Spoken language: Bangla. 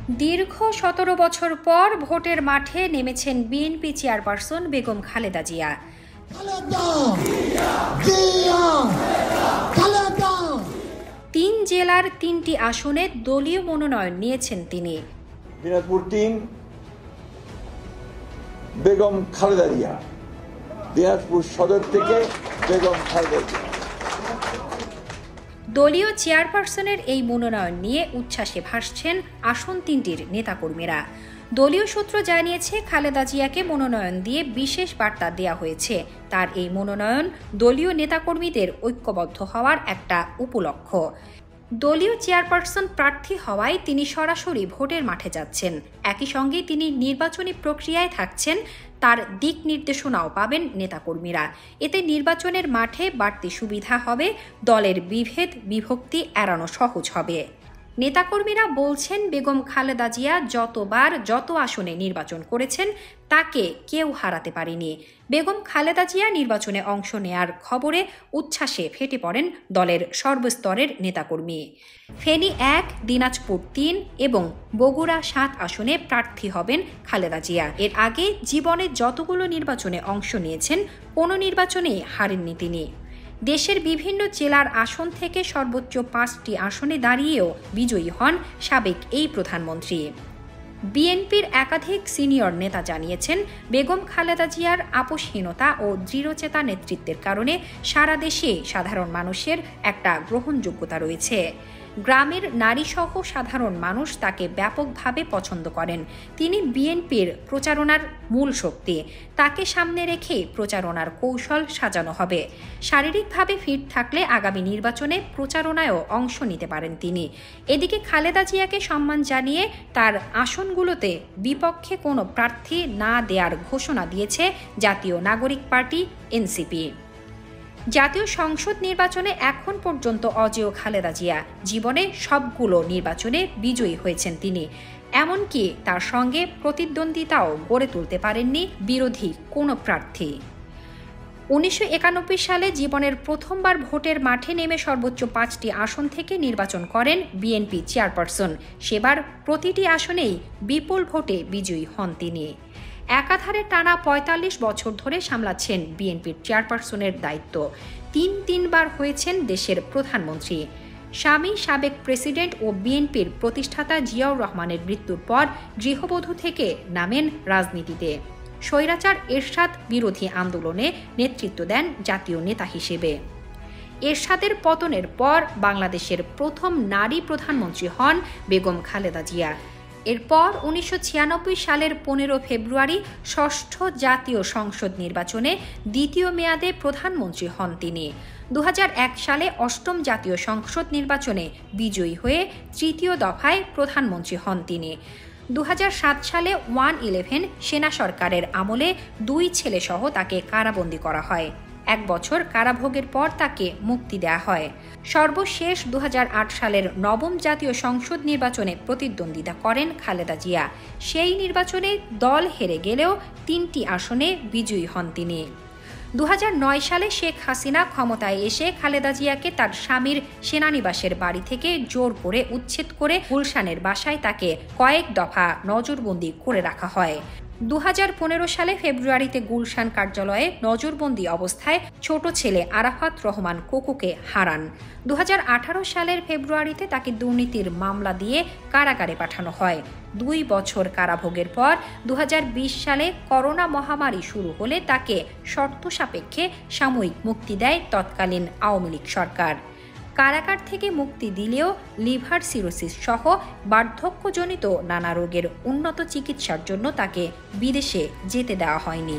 দীর্ঘ ১৭ বছর পর ভোটের মাঠে নেমেছেন বিএনপি চেয়ারপারসন বেগম খালেদা জিয়া। ৩ জেলার ৩টি আসনে দলীয় মনোনয়ন নিয়েছেন তিনি। দিনাজপুর ৩, বেগম খালেদা জিয়া। দিনাজপুর সদর থেকে বেগম খালেদা জিয়া। দলীয় চেয়ারপারসনের এই মনোনয়ন নিয়ে উচ্ছ্বাসে ভাসছেন আসন ৩টির নেতাকর্মীরা। দলীয় সূত্র জানিয়েছে, খালেদা জিয়াকে মনোনয়ন দিয়ে বিশেষ বার্তা দেয়া হয়েছে। তার এই মনোনয়ন দলীয় নেতাকর্মীদের ঐক্যবদ্ধ হওয়ার একটা উপলক্ষ। দলীয় চেয়ারপারসন প্রার্থী হওয়ায় তিনি সরাসরি ভোটের মাঠে যাচ্ছেন। একই সঙ্গে তিনি নির্বাচনী প্রক্রিয়ায় থাকছেন, তার দিক নির্দেশনাও পাবেন নেতাকর্মীরা। এতে নির্বাচনের মাঠে বাড়তি সুবিধা হবে, দলের বিভেদ বিভক্তি এড়ানো সহজ হবে। নেতাকর্মীরা বলছেন, বেগম খালেদা জিয়া যতবার যত আসনে নির্বাচন করেছেন তাকে কেউ হারাতে পারেনি। বেগম খালেদা জিয়া নির্বাচনে অংশ নেয়ার খবরে উচ্ছ্বাসে ফেটে পড়েন দলের সর্বস্তরের নেতাকর্মী। ফেনী ১, দিনাজপুর ৩ এবং বগুড়া ৭ আসনে প্রার্থী হবেন খালেদা জিয়া। এর আগে জীবনে যতগুলো নির্বাচনে অংশ নিয়েছেন, কোনো নির্বাচনেই হারেননি তিনি। দেশের বিভিন্ন জেলার আসন থেকে সর্বোচ্চ 5টি আসনে দাঁড়িয়েও বিজয়ী হন সাবেক এই প্রধানমন্ত্রী। বিএনপির একাধিক সিনিয়র নেতা জানিয়েছেন, বেগম খালেদা জিয়ার আপোষহীনতা ও দৃঢ়চেতা নেতৃত্বের কারণে সারা দেশে সাধারণ মানুষের একটা গ্রহণযোগ্যতা রয়েছে। গ্রামের নারীসহ সাধারণ মানুষ তাকে ব্যাপকভাবে পছন্দ করেন। তিনি বিএনপির প্রচারণার মূল শক্তি। তাকে সামনে রেখে প্রচারণার কৌশল সাজানো হবে। শারীরিকভাবে ফিট থাকলে আগামী নির্বাচনে প্রচারণায়ও অংশ নিতে পারেন তিনি। এদিকে খালেদা জিয়াকে সম্মান জানিয়ে তার আসনগুলোতে বিপক্ষে কোনো প্রার্থী না দেওয়ার ঘোষণা দিয়েছে জাতীয় নাগরিক পার্টি এনসিপি। জাতীয় সংসদ নির্বাচনে এখন পর্যন্ত অজেয় খালেদা জিয়া। জীবনে সবগুলো নির্বাচনে বিজয়ী হয়েছেন তিনি। এমনকি তার সঙ্গে প্রতিদ্বন্দ্বিতাও গড়ে তুলতে পারেননি বিরোধী কোনো প্রার্থী। ১৯৯১ সালে জীবনের প্রথমবার ভোটের মাঠে নেমে সর্বোচ্চ 5টি আসন থেকে নির্বাচন করেন বিএনপি চেয়ারপারসন। সেবার প্রতিটি আসনেই বিপুল ভোটে বিজয়ী হন তিনি। একাধারে টানা ৪৫ বছর ধরে সামলাচ্ছেন বিএনপির চেয়ারপারসনের দায়িত্ব। ৩বার হয়েছেন দেশের প্রধানমন্ত্রী। স্বামী সাবেক প্রেসিডেন্ট ও বিএনপির প্রতিষ্ঠাতা জিয়াউর রহমানের মৃত্যুর পর গৃহবধূ থেকে নামেন রাজনীতিতে। স্বৈরাচার এরশাদ বিরোধী আন্দোলনে নেতৃত্ব দেন জাতীয় নেতা হিসেবে। এরশাদের পতনের পর বাংলাদেশের প্রথম নারী প্রধানমন্ত্রী হন বেগম খালেদা জিয়া। এরপর ১৯৯৬ সালের ১৫ ফেব্রুয়ারি ষষ্ঠ জাতীয় সংসদ নির্বাচনে দ্বিতীয় মেয়াদে প্রধানমন্ত্রী হন তিনি। ২০০১ সালে অষ্টম জাতীয় সংসদ নির্বাচনে বিজয়ী হয়ে তৃতীয় দফায় প্রধানমন্ত্রী হন তিনি। ২০০৭ সালে 1-11 সেনা সরকারের আমলে 2 ছেলেসহ তাকে কারাবন্দী করা হয়। 1 বছর কারাভোগের পর তাকে মুক্তি দেয়া হয়। সর্বশেষ ২০০৮ সালের নবম জাতীয় সংসদ নির্বাচনে প্রতিদ্বন্দ্বিতা করেন খালেদা জিয়া। সেই নির্বাচনে দল হেরে গেলেও 3টি আসনে বিজয়ী হন তিনি। ২০০৯ সালে শেখ হাসিনা ক্ষমতায় এসে খালেদা জিয়াকে তার স্বামীর সেনানিবাসের বাড়ি থেকে জোর করে উচ্ছেদ করে গুলশানের বাসায় তাকে কয়েক দফা নজরবন্দি করে রাখা হয়। ২০১৫ সালে ফেব্রুয়ারিতে গুলশান কার্যালয়ে নজরবন্দি অবস্থায় ছোট ছেলে আরাফাত রহমান কোকুকে হারান। ২০১৮ সালের ফেব্রুয়ারিতে তাকে দুর্নীতির মামলা দিয়ে কারাগারে পাঠানো হয়। 2 বছর কারাভোগের পর ২০২০ সালে করোনা মহামারী শুরু হলে তাকে শর্ত সাপেক্ষে সাময়িক মুক্তি দেয় তৎকালীন আওয়ামী লীগ সরকার। কারাগার থেকে মুক্তি দিলেও লিভার সিরোসিস সহ বার্ধক্যজনিত নানা রোগের উন্নত চিকিৎসার জন্য তাকে বিদেশে যেতে দেওয়া হয়নি।